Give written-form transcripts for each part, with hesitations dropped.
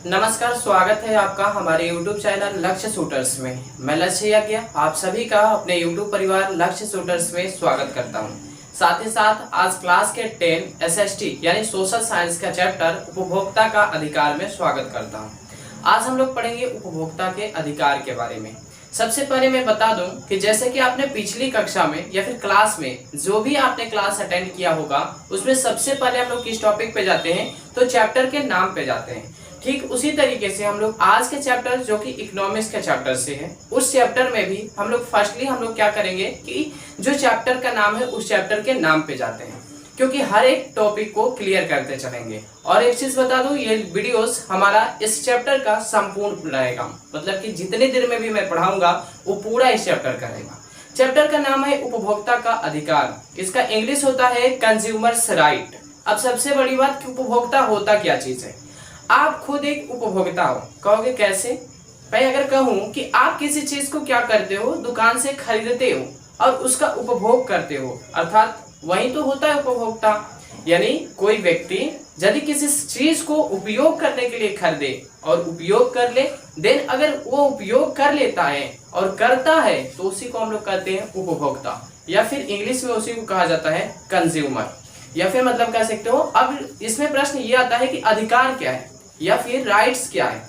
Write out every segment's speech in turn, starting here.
नमस्कार, स्वागत है आपका हमारे YouTube चैनल लक्ष्य शूटर्स में। मैं लक्ष्य यज्ञ आप सभी का अपने YouTube परिवार लक्ष्य शूटर्स में स्वागत करता हूं। साथ ही साथ आज क्लास के 10 SST यानी सोशल साइंस का चैप्टर उपभोक्ता का अधिकार में स्वागत करता हूं। आज हम लोग पढ़ेंगे उपभोक्ता के अधिकार के बारे में। सबसे पहले मैं बता दूं कि जैसे कि आपने पिछली कक्षा में या फिर क्लास में जो भी आपने क्लास अटेंड किया होगा उसमें सबसे पहले हम लोग किस टॉपिक पे जाते हैं तो चैप्टर के नाम पे जाते हैं। ठीक उसी तरीके से हम लोग आज के चैप्टर जो कि इकोनॉमिक्स के चैप्टर से है उस चैप्टर में भी हम लोग फर्स्टली हम लोग क्या करेंगे कि जो चैप्टर का नाम है उस चैप्टर के नाम पे जाते हैं, क्योंकि हर एक टॉपिक को क्लियर करते चलेंगे। और एक चीज बता दूं, ये वीडियोस हमारा इस चैप्टर का संपूर्ण रहेगा, मतलब कि जितने देर में भी मैं पढ़ाऊंगा वो पूरा इस चैप्टर का रहेगा। चैप्टर का नाम है उपभोक्ता का अधिकार। इसका इंग्लिश होता है कंज्यूमर्स राइट। अब सबसे बड़ी बात कि उपभोक्ता होता क्या चीज है। आप खुद एक उपभोक्ता हो। कहोगे कैसे? मैं अगर कहूं कि आप किसी चीज को क्या करते हो, दुकान से खरीदते हो और उसका उपभोग करते हो, अर्थात वही तो होता है उपभोक्ता। यानी कोई व्यक्ति यदि किसी चीज को उपयोग करने के लिए खरीदे और उपयोग कर ले, देन अगर वो उपयोग कर लेता है और करता है तो उसी को हम लोग कहते हैं उपभोक्ता, या फिर इंग्लिश में उसी को कहा जाता है कंज्यूमर, या फिर मतलब कह सकते हो। अब इसमें प्रश्न ये आता है कि अधिकार क्या है या फिर राइट्स क्या है।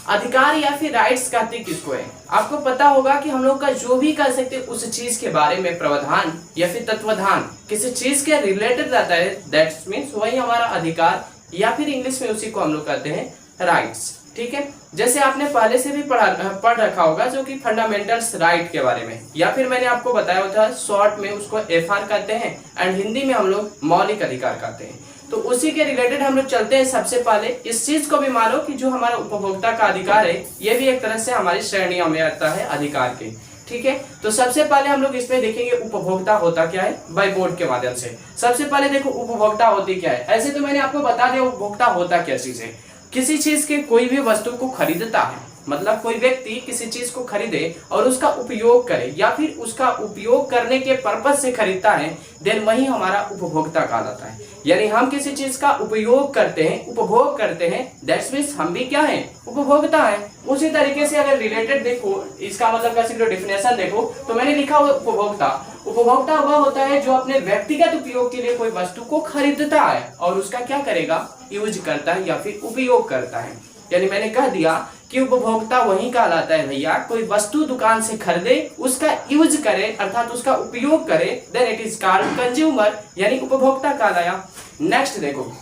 अधिकार या फिर राइट्स कहते किसको है? आपको पता होगा कि हम लोग का जो भी कर सकते उस चीज के बारे में प्रावधान या फिर तत्वधान किसी चीज के रिलेटेड रहता है, दैट्स मीन्स वही हमारा अधिकार, या फिर इंग्लिश में उसी को हम लोग कहते हैं राइट्स। ठीक है, जैसे आपने पहले से भी पढ़ रखा होगा जो कि फंडामेंटल्स राइट के बारे में, या फिर मैंने आपको बताया था शॉर्ट में उसको FR कहते हैं एंड हिंदी में हम लोग मौलिक अधिकार कहते हैं। तो उसी के रिलेटेड हम लोग चलते हैं। सबसे पहले इस चीज को भी मानो कि जो हमारा उपभोक्ता का अधिकार है ये भी एक तरह से हमारी श्रेणियों में आता है अधिकार के। ठीक है, तो सबसे पहले हम लोग इसमें देखेंगे उपभोक्ता होता क्या है बाय बोर्ड के माध्यम से। सबसे पहले देखो उपभोक्ता होती क्या है। ऐसे तो मैंने आपको बता दिया उपभोक्ता होता क्या चीज है। किसी चीज के कोई भी वस्तु को खरीदता है, मतलब कोई व्यक्ति किसी चीज को खरीदे और उसका उपयोग करे या फिर उसका उपयोग करने के पर्पज से खरीदता है, देन वही हमारा उपभोक्ता कहलाता है। यानी हम किसी चीज का उपयोग करते हैं, उपभोग करते हैं, दैट्स मीन्स हम भी क्या हैं? उपभोक्ता हैं। उसी तरीके से अगर रिलेटेड देखो, इसका मतलब कैसे डेफिनेशन देखो तो मैंने लिखा हुआ उपभोक्ता। उपभोक्ता वह होता है जो अपने व्यक्तिगत उपयोग के लिए कोई वस्तु को खरीदता है और उसका क्या करेगा? यूज करता है या फिर उपयोग करता है। यानी मैंने कह दिया कि उपभोक्ता वही कहलाता है भैया, कोई वस्तु दुकान से खरीदे, उसका यूज करे अर्थात उसका उपयोग करे, then it is called consumer, यानी उपभोक्ता कहलाया। नेक्स्ट देखो,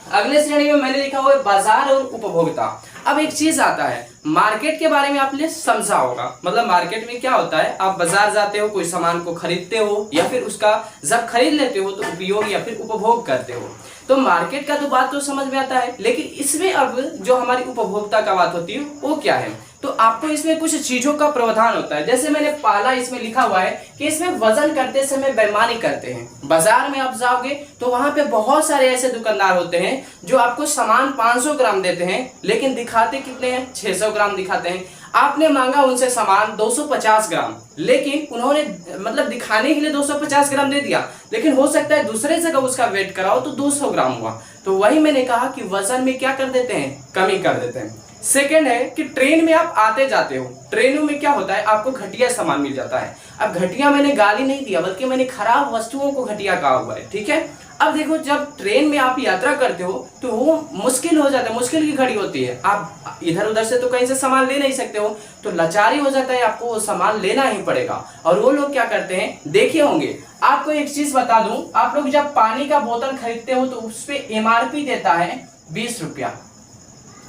अगले श्रेणी में मैंने लिखा हुआ है बाजार और उपभोक्ता। अब एक चीज आता है, मार्केट के बारे में आपने समझा होगा। मतलब मार्केट में क्या होता है, आप बाजार जाते हो, कोई सामान को खरीदते हो या फिर उसका जब खरीद लेते हो तो उपयोग या फिर उपभोग करते हो। तो मार्केट का तो बात तो समझ में आता है, लेकिन इसमें अब जो हमारी उपभोक्ता का बात होती है वो क्या है? तो आपको इसमें कुछ चीजों का प्रावधान होता है। जैसे मैंने पहला इसमें लिखा हुआ है कि इसमें वजन करते समय बेईमानी करते हैं। बाजार में आप जाओगे तो वहां पे बहुत सारे ऐसे दुकानदार होते हैं जो आपको सामान 500 ग्राम देते हैं लेकिन दिखाते कितने हैं? 600 ग्राम दिखाते हैं। आपने मांगा उनसे सामान 250 ग्राम, लेकिन उन्होंने मतलब दिखाने के लिए 250 ग्राम दे दिया, लेकिन हो सकता है दूसरे जगह उसका वेट कराओ तो 200 ग्राम हुआ। तो वही मैंने कहा कि वजन में क्या कर देते हैं? कमी कर देते हैं। सेकेंड है कि ट्रेन में आप आते जाते हो, ट्रेनों में क्या होता है आपको घटिया सामान मिल जाता है। अब घटिया मैंने गाली नहीं दिया, बल्कि मैंने खराब वस्तुओं को घटिया कहा हुआ है। ठीक है, अब देखो जब ट्रेन में आप यात्रा करते हो तो वो मुश्किल हो जाता है, मुश्किल की घड़ी होती है। आप इधर उधर से तो कहीं से सामान ले नहीं सकते हो, तो लाचारी हो जाता है, आपको वो सामान लेना ही पड़ेगा। और वो लोग क्या करते हैं, देखे होंगे। आपको एक चीज बता दूं, आप लोग जब पानी का बोतल खरीदते हो तो उस पर MRP देता है 20 रुपया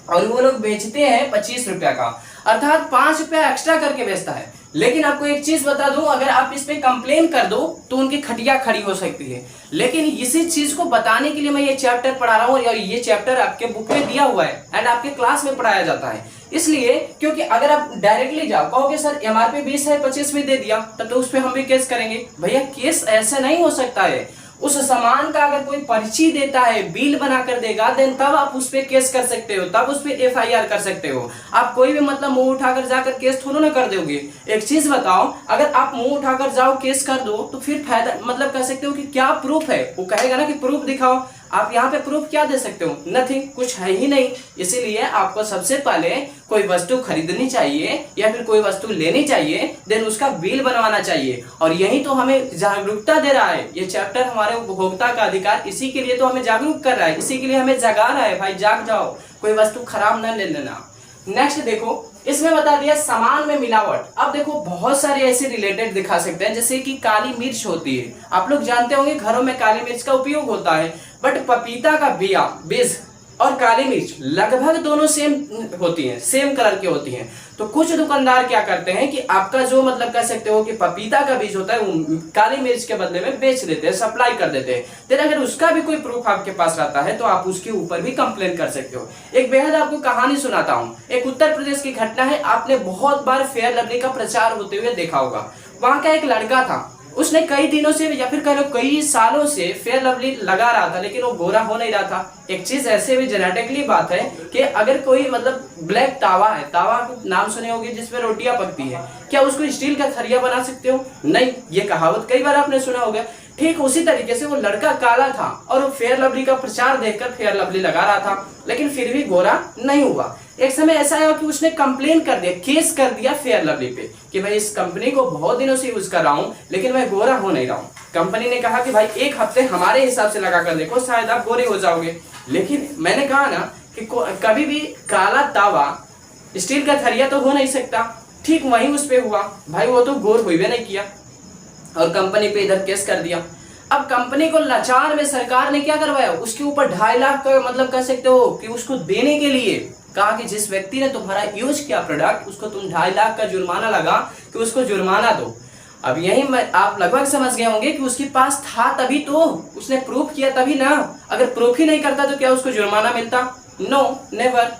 और वो लोग बेचते हैं 25 रुपया का, अर्थात 5 रुपया एक्स्ट्रा करके बेचता है। लेकिन आपको एक चीज बता दूं, अगर आप इस पे कंप्लेन कर दो तो उनकी खटिया खड़ी हो सकती है। लेकिन इसी चीज को बताने के लिए मैं ये चैप्टर पढ़ा रहा हूँ और ये चैप्टर आपके बुक में दिया हुआ है एंड आपके क्लास में पढ़ाया जाता है। इसलिए क्योंकि अगर आप डायरेक्टली जाओ कहोगे सर MRP 20 है 25 में दे दिया, तब तो उस पर हम भी केस करेंगे। भैया केस ऐसा नहीं हो सकता है। उस सामान का अगर कोई पर्ची देता है, बिल बना कर देगा, देन तब आप उस पर केस कर सकते हो, तब उस पर FIR कर सकते हो। आप कोई भी मतलब मुंह उठाकर जाकर केस थोड़ा ना कर दोगे। एक चीज बताओ, अगर आप मुंह उठाकर जाओ केस कर दो तो फिर फायदा मतलब कह सकते हो कि क्या प्रूफ है? वो कहेगा ना कि प्रूफ दिखाओ। आप यहाँ पे प्रूफ क्या दे सकते हो? नथिंग, कुछ है ही नहीं। इसीलिए आपको सबसे पहले कोई वस्तु खरीदनी चाहिए या फिर कोई वस्तु लेनी चाहिए, देन उसका बिल बनवाना चाहिए। और यही तो हमें जागरूकता दे रहा है। ये चैप्टर हमारे उपभोक्ता का अधिकार इसी के लिए तो हमें जागरूक कर रहा है, इसी के लिए हमें जगा रहा है, भाई जाग जाओ, कोई वस्तु खराब न ले लेना। नेक्स्ट देखो, इसमें बता दिया सामान में मिलावट। अब देखो बहुत सारे ऐसे रिलेटेड दिखा सकते हैं, जैसे कि काली मिर्च होती है। आप लोग जानते होंगे घरों में काली मिर्च का उपयोग होता है, बट पपीता का बीज और काली मिर्च लगभग दोनों सेम होती हैं, सेम कलर की होती हैं। तो कुछ दुकानदार क्या करते हैं कि आपका जो मतलब कह सकते हो कि पपीता का बीज होता है वो काली मिर्च के बदले में बेच देते हैं, सप्लाई कर देते हैं। फिर अगर उसका भी कोई प्रूफ आपके पास रहता है तो आप उसके ऊपर भी कंप्लेन कर सकते हो। एक बेहद आपको कहानी सुनाता हूँ। एक उत्तर प्रदेश की घटना है। आपने बहुत बार फेयर लवली का प्रचार होते हुए देखा होगा। वहां का एक लड़का था, उसने कई दिनों से या फिर कह लो कई सालों से फेयर लवली लगा रहा था, लेकिन वो गोरा हो नहीं रहा था। एक चीज ऐसे भी जेनेटिकली बात है कि अगर कोई मतलब ब्लैक तावा है, तावा नाम सुने होंगे जिसमें रोटियां पकती है, क्या उसको स्टील का थरिया बना सकते हो? नहीं, ये कहावत कई बार आपने सुना होगा। ठीक उसी तरीके से वो लड़का काला था और वो फेयर लवली का प्रचार देखकर फेयर लवली लगा रहा था, लेकिन फिर भी गोरा नहीं हुआ। एक समय ऐसा आया कि उसने कंप्लेन कर दिया, केस कर दिया फेयर लवली पे कि भाई इस कंपनी को बहुत दिनों से यूज कर रहा हूँ लेकिन मैं गोरा हो नहीं रहा हूँ। कंपनी ने कहा कि भाई एक हफ्ते हमारे हिसाब से लगा कर देखो, शायद आप गोरे हो जाओगे। लेकिन मैंने कहा ना कि कभी भी काला तावा स्टील का थरिया तो हो नहीं सकता। ठीक वही उस पे हुआ, भाई वो तो गोर हुई भी नहीं किया और कंपनी पे इधर केस कर दिया। अब कंपनी को लाचार में सरकार ने क्या करवाया, उसके ऊपर 2.5 लाख का मतलब कह सकते हो कि उसको देने के लिए कहा कि जिस व्यक्ति ने तुम्हारा यूज किया प्रोडक्ट उसको तुम 2.5 लाख का जुर्माना लगा कि उसको जुर्माना दो। अब यही आप लगभग समझ गए होंगे कि उसके पास था तभी तो उसने प्रूफ किया तभी ना। अगर प्रूफ ही नहीं करता तो क्या उसको जुर्माना मिलता? No, never.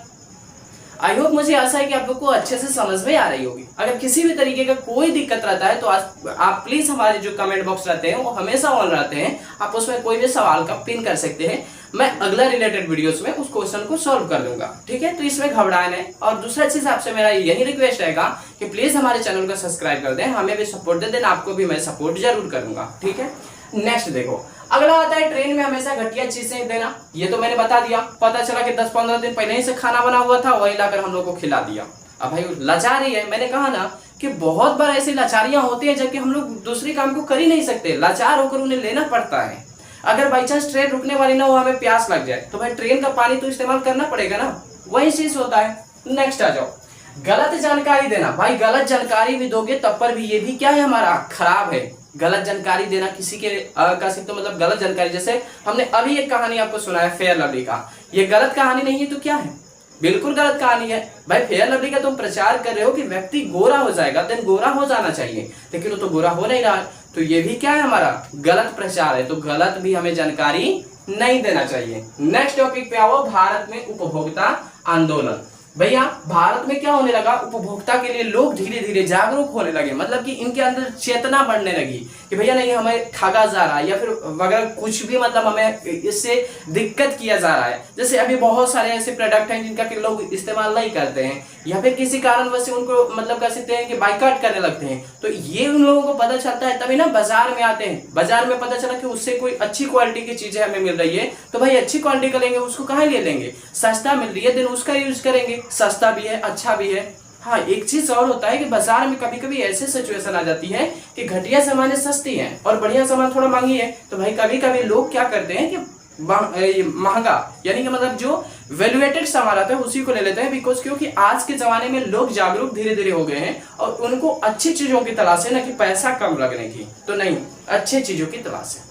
आई होप, मुझे आशा है कि आप लोग को अच्छे से समझ में आ रही होगी। अगर किसी भी तरीके का कोई दिक्कत रहता है तो आप प्लीज हमारे जो कमेंट बॉक्स रहते हैं वो हमेशा ऑन रहते हैं, आप उसमें कोई भी सवाल का पिन कर सकते हैं। मैं अगला रिलेटेड वीडियोस में उस क्वेश्चन को सॉल्व कर लूंगा, ठीक है? तो इसमें घबराए नहीं। और दूसरा चीज आपसे मेरा यही रिक्वेस्ट रहेगा कि प्लीज हमारे चैनल को सब्सक्राइब कर दें, हमें भी सपोर्ट दे दें, आपको भी मैं सपोर्ट जरूर करूंगा, ठीक है? नेक्स्ट देखो, अगला आता है ट्रेन में हमेशा घटिया चीजें देना। ये तो मैंने बता दिया, पता चला कि 10-15 दिन पहले ही से खाना बना हुआ था, वही लाकर हम लोग को खिला दिया। अब भाई लाचारी है। मैंने कहा ना कि बहुत बार ऐसी लाचारियां होती है जबकि हम लोग दूसरे काम को कर ही नहीं सकते, लाचार होकर उन्हें लेना पड़ता है। अगर बाई चांस ट्रेन रुकने वाली ना हो, हमें प्यास लग जाए तो भाई ट्रेन का पानी तो इस्तेमाल करना पड़ेगा ना, वही चीज होता है। नेक्स्ट आ जाओ, गलत जानकारी देना। भाई गलत जानकारी भी दोगे तब पर भी ये भी क्या है, हमारा खराब है। गलत जानकारी देना किसी के कह सकते हो, मतलब गलत जानकारी। जैसे हमने अभी एक कहानी आपको सुनाया फेयर लवली का, ये गलत कहानी नहीं है तो क्या है? बिल्कुल गलत कहानी है। भाई फेयर लवली का तुम प्रचार कर रहे हो कि व्यक्ति गोरा हो जाएगा, देन गोरा हो जाना चाहिए, लेकिन वो तो गोरा हो नहीं रहा है, तो ये भी क्या है, हमारा गलत प्रचार है। तो गलत भी हमें जानकारी नहीं देना चाहिए। नेक्स्ट टॉपिक पे आओ, भारत में उपभोक्ता आंदोलन। भैया भारत में क्या होने लगा, उपभोक्ता के लिए लोग धीरे धीरे जागरूक होने लगे, मतलब कि इनके अंदर चेतना बढ़ने लगी कि भैया नहीं हमें ठगा जा रहा है या फिर वगैरह कुछ भी, मतलब हमें इससे दिक्कत किया जा रहा है। जैसे अभी बहुत सारे ऐसे प्रोडक्ट हैं जिनका कि लोग इस्तेमाल नहीं करते हैं या फिर किसी कारणवश से उनको मतलब कह सकते हैं कि बाइकआउट करने लगते हैं। तो ये उन लोगों को पता चलता है तभी ना बाजार में आते हैं। बाजार में पता चला कि उससे कोई अच्छी क्वालिटी की चीजें हमें मिल रही है, तो भाई अच्छी क्वालिटी का लेंगे, उसको कहाँ ले लेंगे, सस्ता मिल रही है देन उसका यूज करेंगे, सस्ता भी है अच्छा भी है। हाँ, एक चीज और होता है कि बाजार में कभी कभी ऐसे सिचुएशन आ जाती है कि घटिया सामान सस्ती है और बढ़िया सामान थोड़ा महंगी है, तो भाई कभी कभी लोग क्या करते हैं कि महंगा यानी कि मतलब जो वैल्यूएटेड सामान आता है उसी को ले लेते हैं। बिकॉज क्योंकि आज के जमाने में लोग जागरूक धीरे धीरे हो गए हैं और उनको अच्छी चीजों की तलाश है, ना कि पैसा कम लगने की, तो नहीं अच्छी चीजों की तलाश है।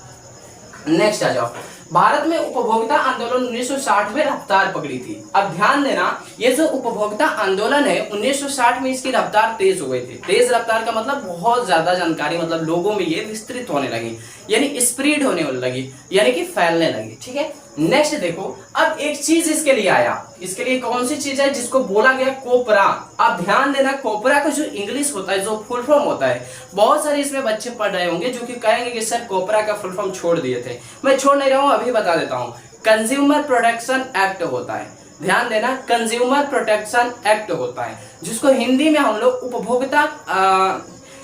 नेक्स्ट आ जाओ, भारत में उपभोक्ता आंदोलन 1960 में रफ्तार पकड़ी थी। अब ध्यान देना, ये जो उपभोक्ता आंदोलन है 1960 में इसकी रफ्तार तेज हो गई थी। तेज रफ्तार का मतलब बहुत ज्यादा जानकारी मतलब लोगों में ये विस्तृत होने लगी, यानी स्प्रेड होने लगी, यानी कि फैलने लगी, ठीक है। नेक्स्ट देखो, अब एक चीज इसके लिए आया, इसके लिए कौन सी चीज है जिसको बोला गया कोपरा। अब ध्यान देना, कोपरा का जो इंग्लिश होता है, जो फुल फॉर्म होता है, बहुत सारे इसमें बच्चे पढ़ रहे होंगे जो कि कहेंगे कि सर कोपरा का फुल फॉर्म छोड़ दिए थे। मैं छोड़ नहीं रहा हूं, अभी बता देता हूं। कंज्यूमर प्रोटेक्शन एक्ट होता है, ध्यान देना, कंज्यूमर प्रोटेक्शन एक्ट होता है, जिसको हिंदी में हम लोग उपभोक्ता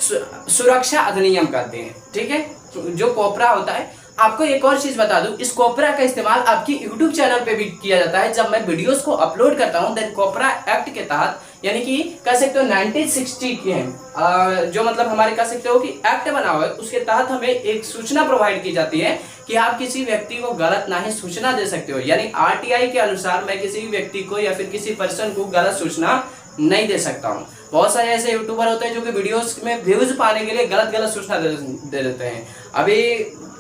सुरक्षा अधिनियम कहते हैं, ठीक है। जो कोपरा होता है, आपको एक और चीज बता दूं, इस कोपरा का इस्तेमाल आपकी यूट्यूब चैनल पे भी किया जाता है। जब मैं वीडियोस को अपलोड करता हूं देन कोपरा एक्ट के तहत, यानी कि कह सकते हो 1960 के हैं जो मतलब हमारे कह सकते हो कि एक्ट बना हुआ है, उसके तहत हमें एक सूचना प्रोवाइड की जाती है कि आप किसी व्यक्ति को गलत ना ही सूचना दे सकते हो। यानी आरटीआई के अनुसार मैं किसी भी व्यक्ति को या फिर किसी पर्सन को गलत सूचना नहीं दे सकता हूँ। बहुत सारे ऐसे यूट्यूबर होते हैं जो कि वीडियोस में व्यूज पाने के लिए गलत सूचना दे देते हैं। अभी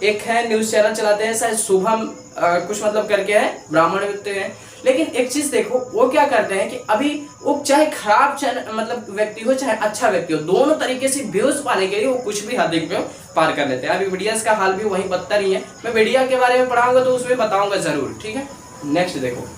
एक है न्यूज चैनल चलाते हैं शायद शुभम कुछ मतलब करके है, ब्राह्मण व्यक्ति हैं, लेकिन एक चीज देखो वो क्या करते हैं कि अभी वो चाहे खराब मतलब व्यक्ति हो चाहे अच्छा व्यक्ति हो, दोनों तरीके से व्यूज पाने के लिए वो कुछ भी हद पे पार कर लेते हैं। अभी मीडिया का हाल भी वही बदतर ही है। मैं मीडिया के बारे में पढ़ाऊंगा तो उसमें बताऊंगा जरूर, ठीक है। नेक्स्ट देखो,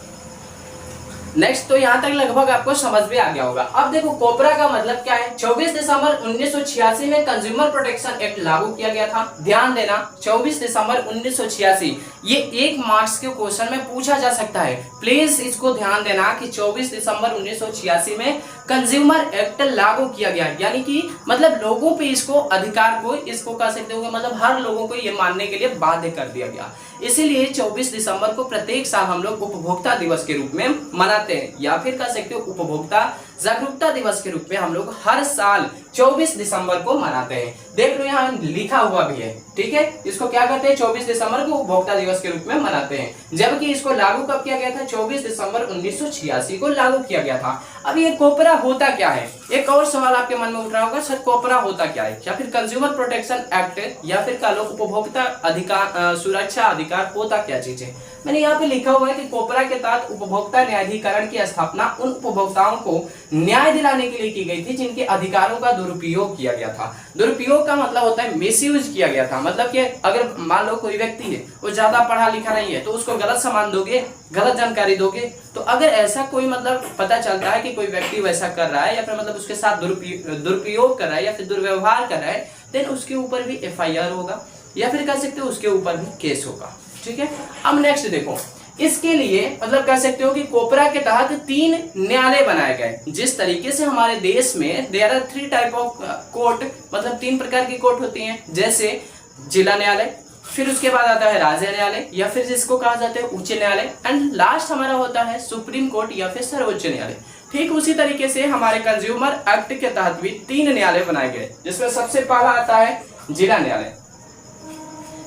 नेक्स्ट तो यहाँ तक लगभग आपको समझ में आ गया होगा। अब देखो कोपरा का मतलब क्या है। 24 दिसंबर 1986 में कंज्यूमर प्रोटेक्शन एक्ट लागू किया गया था। ध्यान देना 24 दिसंबर 1986, ये 1 मार्क्स के क्वेश्चन में पूछा जा सकता है। प्लीज इसको ध्यान देना कि 24 दिसंबर 1986 में कंज्यूमर एक्ट लागू किया गया, यानी कि मतलब लोगों पे इसको अधिकार को इसको कह सकते हो मतलब हर लोगों को ये मानने के लिए बाध्य कर दिया गया। इसीलिए 24 दिसंबर को प्रत्येक साल हम लोग उपभोक्ता दिवस के रूप में मनाते हैं, या फिर कह सकते हो उपभोक्ता जागरूकता दिवस के रूप में हम लोग हर साल 24 दिसंबर को मनाते हैं। देख लो यहाँ लिखा हुआ भी है, ठीक है। इसको क्या करते हैं 24 दिसंबर को उपभोक्ता दिवस के रूप में मनाते हैं, जबकि इसको लागू कब किया गया था 24 दिसंबर 1986 को लागू किया गया था। अब ये कोपरा होता क्या है, एक और सवाल आपके मन में उठ रहा होगा, सर कोपरा होता क्या है, या फिर कंज्यूमर प्रोटेक्शन एक्ट या फिर कह लो उपभोक्ता अधिकार सुरक्षा अधिकार होता क्या चीज है। मैंने यहाँ पे लिखा हुआ है कि कोपरा के तहत उपभोक्ता न्यायाधिकरण की स्थापना उन उपभोक्ताओं को न्याय दिलाने के लिए की गई थी जिनके अधिकारों का दुरुपयोग किया गया था। दुरुपयोग का मतलब होता है मिसयूज किया गया था, मतलब कि अगर मान लो कोई व्यक्ति है वो ज्यादा पढ़ा लिखा नहीं है तो उसको गलत सामान दोगे, गलत जानकारी दोगे, तो अगर ऐसा कोई मतलब पता चलता है कि कोई व्यक्ति वैसा कर रहा है या फिर मतलब उसके साथ दुरुपयोग कर रहा है या फिर दुर्व्यवहार कर रहा है, देन उसके ऊपर भी FIR होगा या फिर कह सकते हो उसके ऊपर भी केस होगा, ठीक है। अब नेक्स्ट देखो, इसके लिए मतलब कह सकते हो कि कोपरा के तहत 3 न्यायालय बनाए गए। जिस तरीके से हमारे देश में there are 3 type of court, मतलब 3 प्रकार की कोर्ट होती हैं, जैसे जिला न्यायालय, फिर उसके बाद आता है राज्य न्यायालय या फिर जिसको कहा जाता है उच्च न्यायालय, एंड लास्ट हमारा होता है सुप्रीम कोर्ट या फिर सर्वोच्च न्यायालय। ठीक उसी तरीके से हमारे कंज्यूमर एक्ट के तहत भी 3 न्यायालय बनाए गए, जिसमें सबसे पहला आता है जिला न्यायालय।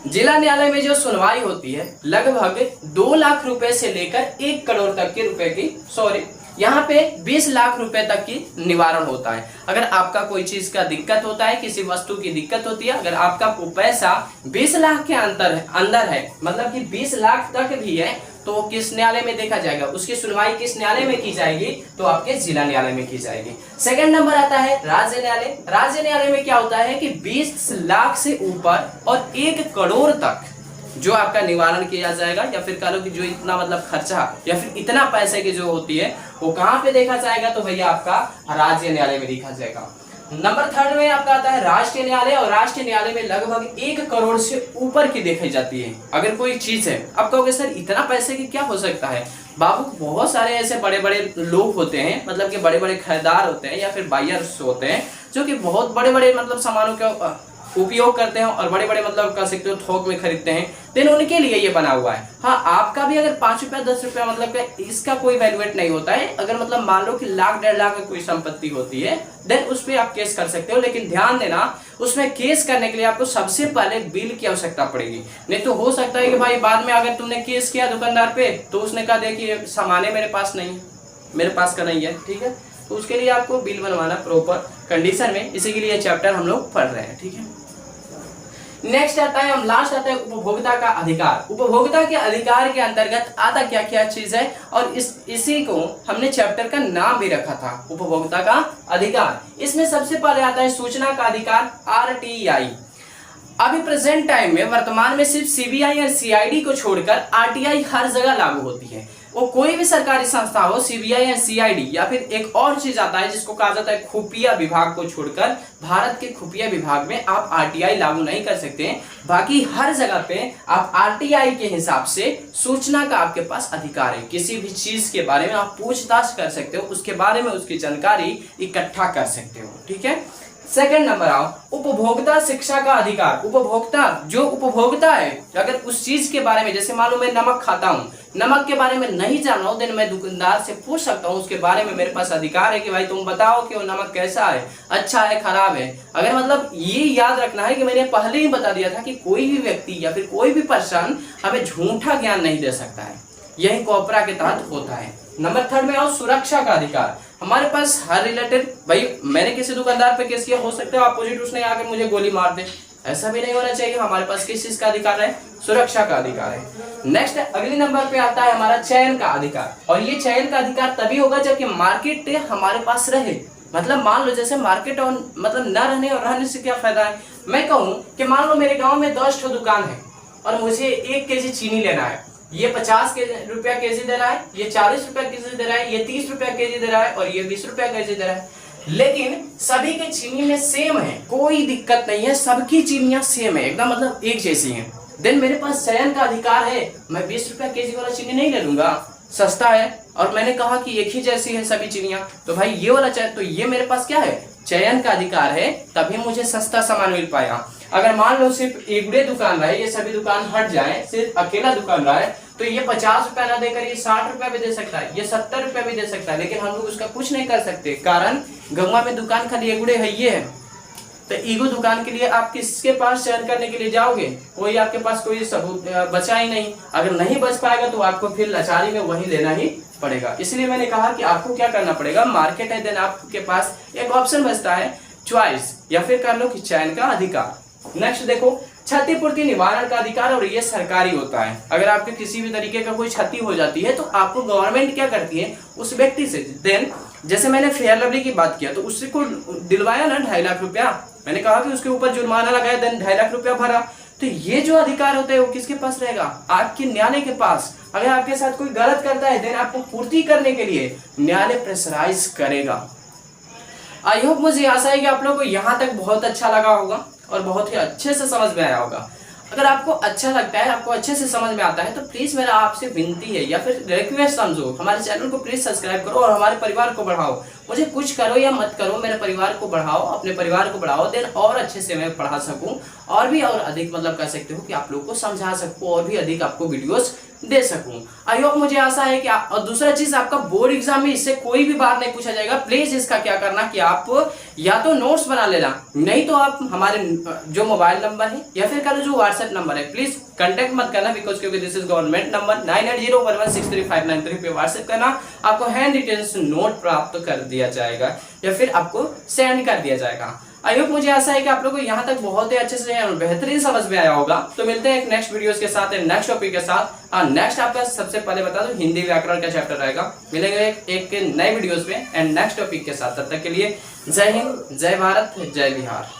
जिला न्यायालय में जो सुनवाई होती है लगभग 2 लाख रुपए से लेकर 1 करोड़ तक के रुपए की, सॉरी यहाँ पे 20 लाख रुपए तक की निवारण होता है। अगर आपका कोई चीज का दिक्कत होता है, किसी वस्तु की दिक्कत होती है, अगर आपका पैसा 20 लाख के अंदर है, मतलब कि 20 लाख तक भी है, तो किस न्यायालय में देखा जाएगा, उसकी सुनवाई किस न्यायालय में की जाएगी, तो आपके जिला न्यायालय में की जाएगी। सेकंड नंबर आता है राज्य न्यायालय। राज्य न्यायालय में क्या होता है कि 20 लाख से ऊपर और 1 करोड़ तक जो आपका निवारण किया जाएगा, या फिर कह लो कि जो इतना मतलब खर्चा या फिर इतना पैसे की जो होती है वो कहाँ पे देखा जाएगा, तो भैया आपका राज्य न्यायालय में देखा जाएगा। नंबर 3 में आपका आता है राष्ट्रीय न्यायालय, और राष्ट्रीय न्यायालय में लगभग 1 करोड़ से ऊपर की देखी जाती है अगर कोई चीज है। अब कहोगे सर इतना पैसे की क्या हो सकता है, बाबू बहुत सारे ऐसे बड़े बड़े लोग होते हैं, मतलब कि बड़े बड़े खरीदार होते हैं या फिर बायर्स होते हैं जो कि बहुत बड़े बड़े मतलब सामानों का उपयोग करते हैं और बड़े बड़े मतलब कह सकते हो थोक में खरीदते हैं, देन उनके लिए ये बना हुआ है। हाँ, आपका भी अगर 5 रुपया 10 रुपया मतलब इसका कोई वैल्यूएट नहीं होता है। अगर मतलब मान लो कि लाख 1.5 लाख की कोई संपत्ति होती है, देन उस पर आप केस कर सकते हो, लेकिन ध्यान देना उसमें केस करने के लिए आपको सबसे पहले बिल की आवश्यकता पड़ेगी। नहीं तो हो सकता है कि भाई बाद में अगर तुमने केस किया दुकानदार पे तो उसने कहा देखिए सामान मेरे पास नहीं है, मेरे पास का नहीं है, ठीक है, तो उसके लिए आपको बिल बनवाना प्रॉपर कंडीशन में, इसी के लिए चैप्टर हम लोग पढ़ रहे हैं, ठीक है। नेक्स्ट आता है, हम लास्ट आता है उपभोक्ता का अधिकार। उपभोक्ता के अधिकार के अंतर्गत आता क्या क्या चीज है, और इसी को हमने चैप्टर का नाम भी रखा था उपभोक्ता का अधिकार। इसमें सबसे पहले आता है सूचना का अधिकार RTI। अभी प्रेजेंट टाइम में वर्तमान में सिर्फ CBI और CID को छोड़कर RTI हर जगह लागू होती है। वो कोई भी सरकारी संस्था हो, CBI या CID, या फिर एक और चीज आता है जिसको कहा जाता है खुफिया विभाग को छोड़कर भारत के खुफिया विभाग में आप RTI लागू नहीं कर सकते हैं। बाकी हर जगह पे आप RTI के हिसाब से सूचना का आपके पास अधिकार है। किसी भी चीज के बारे में आप पूछताछ कर सकते हो, उसके बारे में उसकी जानकारी इकट्ठा कर सकते हो, ठीक है। सेकंड नंबर आओ, उपभोक्ता शिक्षा का अधिकार। उपभोक्ता जो उपभोक्ता है, अगर उस चीज के बारे में, जैसे मान लो मैं नमक खाता हूँ, नमक के बारे में नहीं जान रहा हूँ, देन मैं दुकानदार से पूछ सकता हूँ, उसके बारे में मेरे पास अधिकार है कि भाई तुम बताओ कि वो नमक कैसा है, अच्छा है, खराब है। अगर मतलब ये याद रखना है कि मैंने पहले ही बता दिया था कि कोई भी व्यक्ति या फिर कोई भी पर्सन हमें झूठा ज्ञान नहीं दे सकता है, यही कॉपरा के तहत होता है। नंबर थर्ड में आओ, सुरक्षा का अधिकार। हमारे पास हर रिलेटेड, भाई मैंने किसी दुकानदार पे केस किया, हो सकता है अपोजिट उसने आकर मुझे गोली मार दे, ऐसा भी नहीं होना चाहिए। हमारे पास किस चीज का अधिकार है? सुरक्षा का अधिकार है। नेक्स्ट अगले नंबर पे आता है हमारा चयन का अधिकार, और ये चयन का अधिकार तभी होगा जबकि मार्केट हमारे पास रहे। मतलब मान लो जैसे मार्केट और मतलब न रहने और रहने से क्या फायदा है। मैं कहूँ कि मान लो मेरे गाँव में 10 दुकान है और मुझे 1 केजी चीनी लेना है, ये 50 रुपया केजी दे रहा है, ये 40 रुपया केजी दे रहा है, ये 30 रुपया केजी दे रहा है और ये 20 रुपया केजी दे रहा है, लेकिन सभी के चीनी में सेम है, कोई दिक्कत नहीं है, सबकी चीनियां सेम है एकदम, मतलब एक जैसी हैं। देन मेरे पास चयन का अधिकार है, मैं 20 रुपया केजी वाला चीनी नहीं ले लूंगा, सस्ता है और मैंने कहा कि एक ही जैसी है सभी चीनियां, तो भाई ये वाला चयन, तो ये मेरे पास क्या है? चयन का अधिकार है, तभी मुझे सस्ता सामान मिल पाएगा। अगर मान लो सिर्फ एक दुकान रहे, ये सभी दुकान हट जाए, सिर्फ अकेला दुकान रहा है, तो ये 50 रुपया ना देकर ये 60 रुपया भी दे सकता है, ये 70 रुपया भी दे सकता है, लेकिन हम लोग उसका कुछ नहीं कर सकते, कारण गंगा में दुकान खाली एगुड़े है ये है। तो ईगो दुकान के लिए आप किसके पास चयन करने के लिए जाओगे? कोई आपके पास कोई सबूत बचा ही नहीं। अगर नहीं बच पाएगा तो आपको फिर लाचारी में वही लेना ही पड़ेगा। इसलिए मैंने कहा कि आपको क्या करना पड़ेगा, मार्केट है, देन आपके पास एक ऑप्शन बचता है चॉइस, या फिर कर लो कि चयन का अधिकार। नेक्स्ट देखो, क्षतिपूर्ति निवारण का अधिकार, और ये सरकारी होता है। अगर आपके किसी भी तरीके का कोई क्षति हो जाती है तो आपको गवर्नमेंट क्या करती है, उस व्यक्ति से, देन जैसे मैंने फेयर लवली की बात किया तो उससे को दिलवाया ना 2.5 लाख रुपया, मैंने कहा कि उसके ऊपर जुर्माना लगाया, देन 2.5 लाख रुपया भरा, तो ये जो अधिकार होता है वो किसके पास रहेगा? आपके न्यायालय के पास। अगर आपके साथ कोई गलत करता है देन आपको पूर्ति करने के लिए न्यायालय प्रेशराइज करेगा। आई होप, मुझे आशा है कि आप लोगों को यहाँ तक बहुत अच्छा लगा होगा और बहुत ही अच्छे से समझ में आया होगा। अगर आपको अच्छा लगता है, आपको अच्छे से समझ में आता है, तो प्लीज मेरा आपसे विनती है या फिर रिक्वेस्ट समझो, हमारे चैनल को प्लीज सब्सक्राइब करो और हमारे परिवार को बढ़ाओ। मुझे कुछ करो या मत करो, मेरे परिवार को बढ़ाओ, अपने परिवार को बढ़ाओ, देन और अच्छे से मैं पढ़ा सकूं और भी और अधिक, मतलब कह सकते हो कि आप लोग को समझा सकूं और भी अधिक आपको वीडियोस दे सकूं। आई होप, मुझे आशा है कि और दूसरा चीज, आपका बोर्ड एग्जाम में इससे कोई भी बात नहीं पूछा जाएगा। प्लीज इसका क्या करना कि आप या तो नोट्स बना लेना, नहीं तो आप हमारे जो मोबाइल नंबर है या फिर कल जो व्हाट्सएप नंबर है, प्लीज कांटेक्ट मत करना, बिकॉज क्योंकि दिस इज गवर्नमेंट नंबर 9801163593 पे व्हाट्सएप करना, आपको हैंड रिटेन्स नोट प्राप्त कर दिया जाएगा या फिर आपको सेंड कर दिया जाएगा। आई होप, मुझे आशा है कि आप लोगों को यहाँ तक बहुत ही अच्छे से बेहतरीन समझ में आया होगा। तो मिलते हैं एक नेक्स्ट वीडियोस के साथ, नेक्स्ट टॉपिक के साथ। नेक्स्ट आपका सबसे पहले बता दूं, हिंदी व्याकरण का चैप्टर रहेगा। मिलेंगे एक नए वीडियोस में एंड नेक्स्ट टॉपिक के साथ। तब तक के लिए जय हिंद, जय भारत, जय बिहार।